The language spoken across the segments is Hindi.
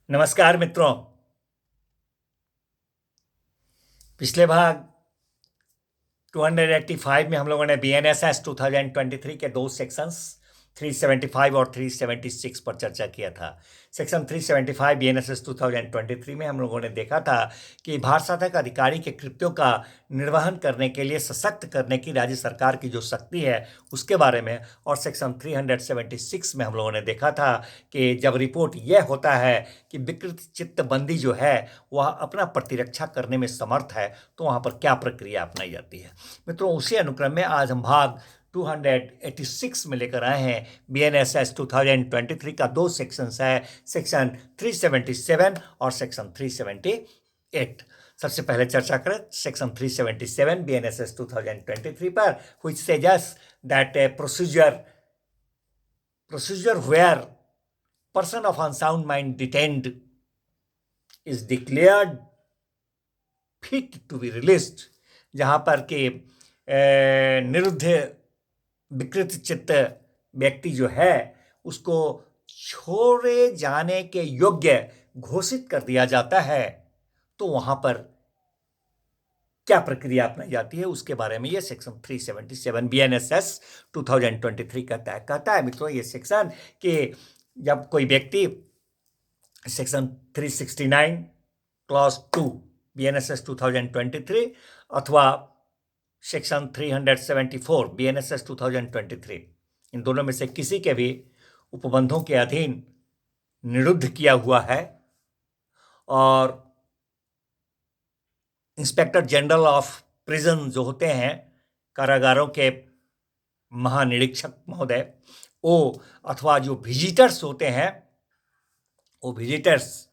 नमस्कार मित्रों। पिछले भाग 285 में हम लोगों ने BNSS 2023 के दो सेक्शंस 375 और 376 पर चर्चा किया था। सेक्शन 375 BNSS 2023 में हम लोगों ने देखा था कि भारत शासक अधिकारी के कृत्यों का निर्वहन करने के लिए सशक्त करने की राज्य सरकार की जो शक्ति है उसके बारे में, और सेक्शन 376 में हम लोगों ने देखा था कि जब रिपोर्ट यह होता है कि विकृत चित्त बंदी जो है वह अपना प्रतिरक्षा करने में समर्थ है तो वहाँ पर क्या प्रक्रिया अपनाई जाती है। मित्रों, उसी अनुक्रम में आज हम भाग 286 में लेकर आए हैं। BNSS 2023 का दो सेक्शंस है, सेक्शन 377 और सेक्शन 378। सबसे पहले चर्चा करें सेक्शन 377 BNSS 2023 पर, which suggests that a procedure where person of unsound mind detained is declared fit to be released, जहां पर के निरुद्ध विकृत चित्त व्यक्ति जो है उसको छोड़े जाने के योग्य घोषित कर दिया जाता है तो वहां पर क्या प्रक्रिया अपनाई जाती है उसके बारे में यह सेक्शन 377 BNSS 2023 कहता है। मित्रों, ये सेक्शन कि जब कोई व्यक्ति सेक्शन 369 क्लॉज 2 BNSS 2023 अथवा सेक्शन 374 BNSS 2023, इन दोनों में से किसी के भी उपबंधों के अधीन निरुद्ध किया हुआ है और इंस्पेक्टर जनरल ऑफ प्रिजन जो होते हैं, कारागारों के महानिरीक्षक महोदय, वो अथवा जो विजिटर्स होते हैं वो विजिटर्स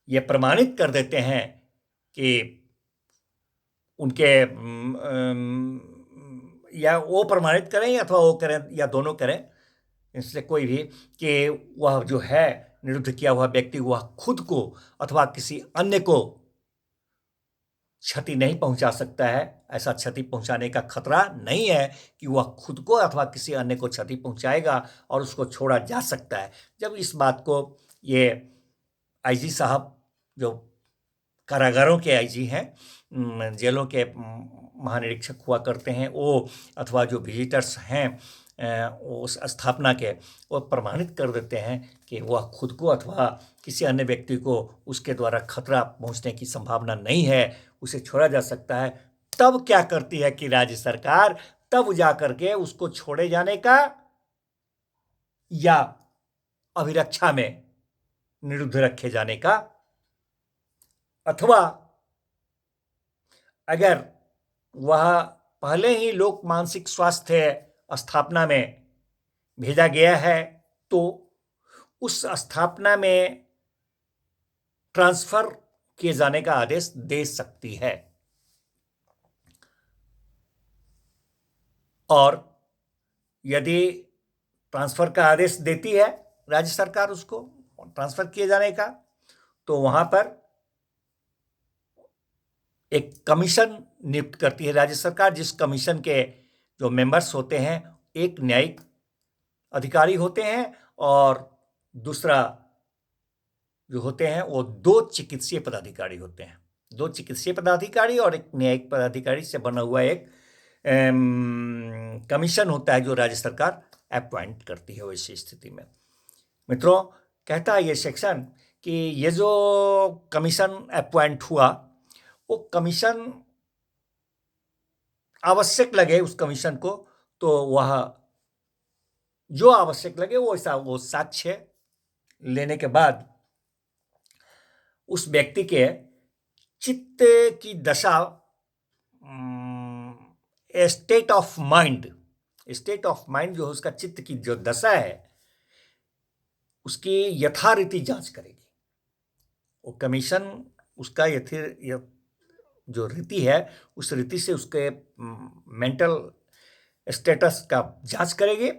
ये प्रमाणित कर देते हैं कि उनके या वो प्रमाणित करें अथवा वो करें या दोनों करें, इससे कोई भी, कि वह जो है निरुद्ध किया हुआ व्यक्ति वह खुद को अथवा किसी अन्य को क्षति नहीं पहुंचा सकता है। ऐसा क्षति पहुंचाने का खतरा नहीं है कि वह खुद को अथवा किसी अन्य को क्षति पहुंचाएगा और उसको छोड़ा जा सकता है। जब इस बात को ये IG साहब जो कारागारों के IG हैं, जेलों के महानिरीक्षक हुआ करते हैं, वो अथवा जो विजिटर्स हैं उस स्थापना के, वो प्रमाणित कर देते हैं कि वह खुद को अथवा किसी अन्य व्यक्ति को उसके द्वारा खतरा पहुंचने की संभावना नहीं है, उसे छोड़ा जा सकता है। तब क्या करती है कि राज्य सरकार तब जा करके उसको छोड़े जाने का या अभिरक्षा में निरुद्ध रखे जाने का, अथवा अगर वह पहले ही लोक मानसिक स्वास्थ्य स्थापना में भेजा गया है तो उस स्थापना में ट्रांसफर किए जाने का आदेश दे सकती है। और यदि ट्रांसफर का आदेश देती है राज्य सरकार उसको ट्रांसफर किए जाने का, तो वहां पर एक कमीशन नियुक्त करती है राज्य सरकार, जिस कमीशन के जो मेंबर्स होते हैं, एक न्यायिक अधिकारी होते हैं और दूसरा जो होते हैं वो दो चिकित्सीय पदाधिकारी होते हैं। दो चिकित्सीय पदाधिकारी और एक न्यायिक पदाधिकारी से बना हुआ एक कमीशन होता है जो राज्य सरकार अपॉइंट करती है वैसी स्थिति में। मित्रों, कहता है ये सेक्शन कि ये जो कमीशन अपॉइंट हुआ वो कमीशन आवश्यक लगे उस कमीशन को, तो वह जो आवश्यक लगे वो साक्ष्य लेने के बाद उस व्यक्ति के चित्त की दशा, स्टेट ऑफ माइंड जो है उसका चित्त की जो दशा है उसकी यथारीति जांच करेगी। वो कमीशन उसका जो रीति है उस रीति से उसके मेंटल स्टेटस का जांच करेगी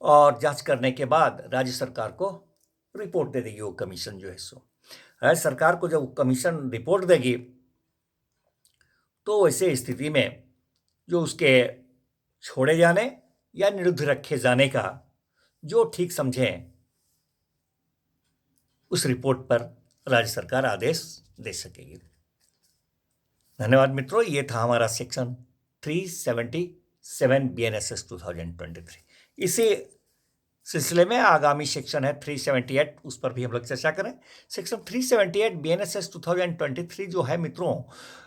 और जांच करने के बाद राज्य सरकार को रिपोर्ट दे देगी। वो कमीशन जो है सो राज्य सरकार को जब कमीशन रिपोर्ट देगी तो वैसे स्थिति में जो उसके छोड़े जाने या निरुद्ध रखे जाने का जो ठीक समझें उस रिपोर्ट पर राज्य सरकार आदेश दे सकेगी। धन्यवाद मित्रों, ये था हमारा सेक्शन 377 BNSS 2023। इसी सिलसिले में आगामी सेक्शन है 378, उस पर भी हम लोग चर्चा करें। सेक्शन 378 BNSS 2023 जो है मित्रों,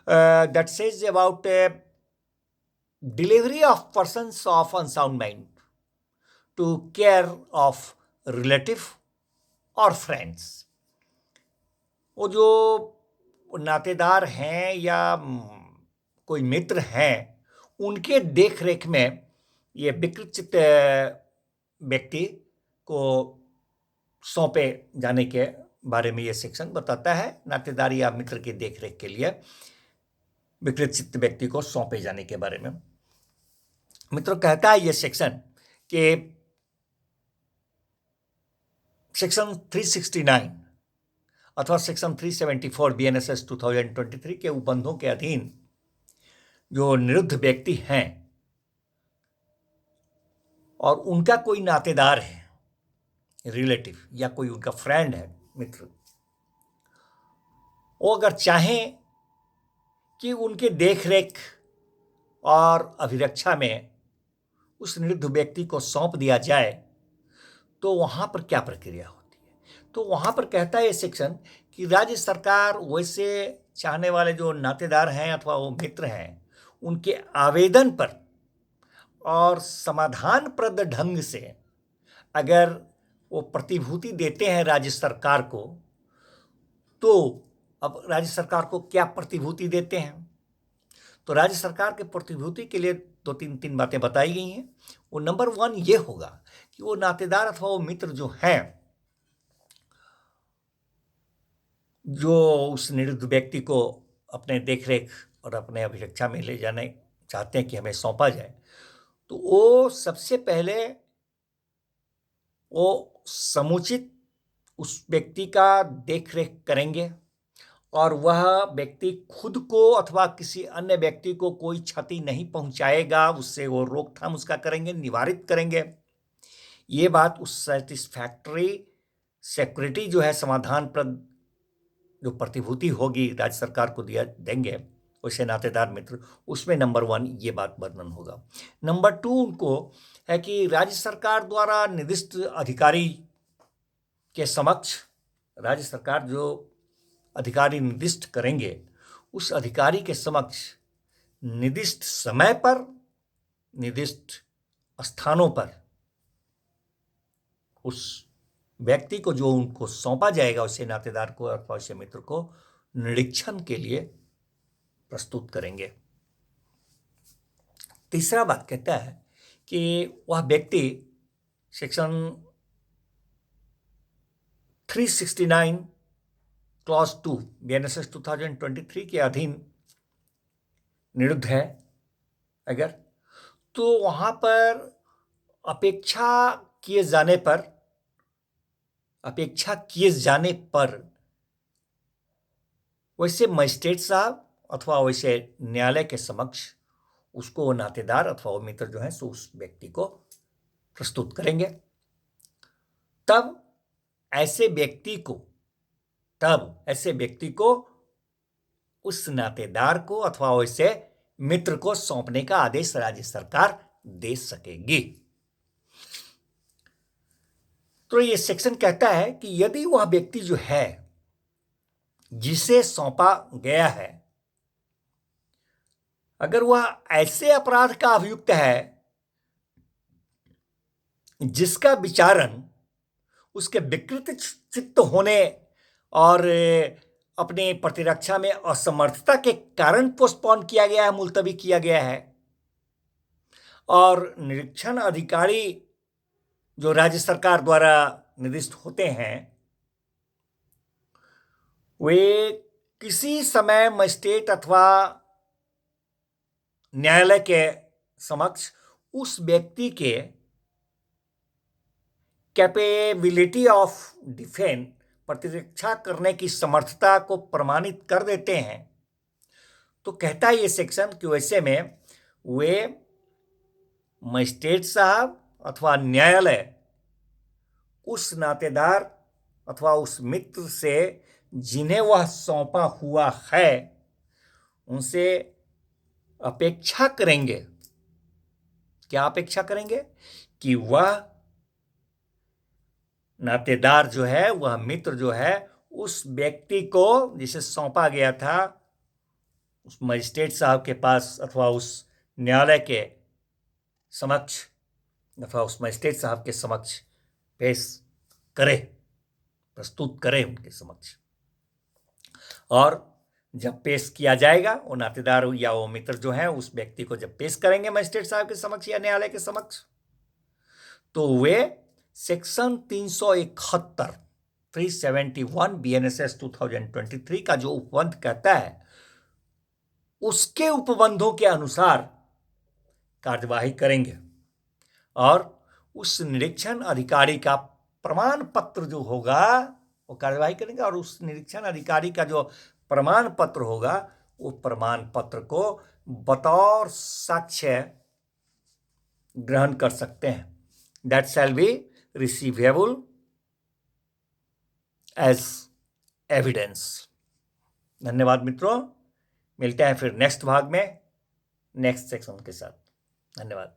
that says about delivery of persons of unsound mind to care of relative और फ्रेंड्स। वो जो नातेदार हैं या कोई मित्र हैं, उनके देख रेख में ये विकृत व्यक्ति को सौंपे जाने के बारे में ये सेक्शन बताता है। नातेदार या मित्र की देखरेख के लिए विकृत चित्त व्यक्ति को सौंपे जाने के बारे में मित्रों कहता है ये सेक्शन कि सेक्शन 369 अथवा सेक्शन 374 BNSS 2023 के उपबंधों के अधीन जो निरुद्ध व्यक्ति हैं और उनका कोई नातेदार है, रिलेटिव या कोई उनका फ्रेंड है, मित्र, वो अगर चाहें कि उनके देखरेख और अभिरक्षा में उस निरुद्ध व्यक्ति को सौंप दिया जाए, तो वहाँ पर क्या प्रक्रिया होती है? तो वहाँ पर कहता है ये सेक्शन कि राज्य सरकार वैसे चाहने वाले जो नातेदार हैं अथवा वो मित्र हैं, उनके आवेदन पर और समाधानप्रद ढंग से अगर वो प्रतिभूति देते हैं राज्य सरकार को, तो अब राज्य सरकार को क्या प्रतिभूति देते हैं? तो राज्य सरकार के प्रतिभूति के लिए दो तीन बातें बताई गई हैं। वो नंबर 1 ये होगा कि वो नातेदार अथवा वो मित्र जो हैं, जो उस निरुद्ध व्यक्ति को अपने देखरेख और अपने अभिरक्षा में ले जाने चाहते हैं कि हमें सौंपा जाए, तो वो सबसे पहले वो समुचित उस व्यक्ति का देखरेख करेंगे और वह व्यक्ति खुद को अथवा किसी अन्य व्यक्ति को कोई क्षति नहीं पहुंचाएगा, उससे वो रोकथाम उसका करेंगे, निवारित करेंगे। ये बात उस सेटिस्फैक्टरी सिक्योरिटी जो है, समाधानप्रद जो प्रतिभूति होगी राज्य सरकार को देंगे वैसे नातेदार मित्र, उसमें नंबर 1 ये बात वर्णन होगा। नंबर 2 उनको है कि राज्य सरकार द्वारा निर्दिष्ट अधिकारी के समक्ष राज्य सरकार जो अधिकारी निर्दिष्ट करेंगे, उस अधिकारी के समक्ष निर्दिष्ट समय पर, निर्दिष्ट स्थानों पर उस व्यक्ति को जो उनको सौंपा जाएगा, उसे नातेदार को अथवा उसे मित्र को निरीक्षण के लिए प्रस्तुत करेंगे। तीसरा बात कहता है कि वह व्यक्ति सेक्शन 369 क्लॉज 2 BNSS 2023 के अधीन निरुद्ध है अगर, तो वहाँ पर अपेक्षा किए जाने पर वैसे मजिस्ट्रेट साहब अथवा वैसे न्यायालय के समक्ष उसको वो नातेदार अथवा वो मित्र जो है सो उस व्यक्ति को प्रस्तुत करेंगे। तब ऐसे व्यक्ति को उस नातेदार को अथवा वैसे मित्र को सौंपने का आदेश राज्य सरकार दे सकेगी। तो ये सेक्शन कहता है कि यदि वह व्यक्ति जो है जिसे सौंपा गया है, अगर वह ऐसे अपराध का अभियुक्त है जिसका विचारण उसके विकृत चित्त होने और अपने प्रतिरक्षा में असमर्थता के कारण पोस्टपोन किया गया है, मुलतवी किया गया है, और निरीक्षण अधिकारी जो राज्य सरकार द्वारा निर्दिष्ट होते हैं, वे किसी समय मजिस्ट्रेट अथवा न्यायालय के समक्ष उस व्यक्ति के कैपेबिलिटी ऑफ डिफेंस, प्रतिरक्षा करने की समर्थता को प्रमाणित कर देते हैं। तो कहता है ये सेक्शन कि वैसे में वे मजिस्ट्रेट साहब अथवा न्यायालय उस नातेदार अथवा उस मित्र से जिन्हें वह सौंपा हुआ है उनसे अपेक्षा करेंगे। क्या अपेक्षा करेंगे? कि वह नातेदार जो है, वह मित्र जो है, उस व्यक्ति को जिसे सौंपा गया था उस मजिस्ट्रेट साहब के पास अथवा उस न्यायालय के समक्ष अथवा उस मजिस्ट्रेट साहब के समक्ष पेश करे, प्रस्तुत करे उनके समक्ष। और जब पेश किया जाएगा, वो नातेदार या वो मित्र जो है उस व्यक्ति को जब पेश करेंगे मजिस्ट्रेट साहब के समक्ष या न्यायालय के समक्ष, तो वे सेक्शन 371 371 BNSS 2023 का जो उपबंध कहता है उसके उपबंधों के अनुसार कार्यवाही करेंगे और उस निरीक्षण अधिकारी का प्रमाण पत्र जो होगा वो कार्यवाही करेंगे और उस निरीक्षण अधिकारी का जो प्रमाण पत्र होगा वो प्रमाण पत्र को बतौर साक्ष्य ग्रहण कर सकते हैं। That shall be receivable as evidence. धन्यवाद मित्रों, मिलते हैं फिर नेक्स्ट भाग में नेक्स्ट सेक्शन के साथ। धन्यवाद।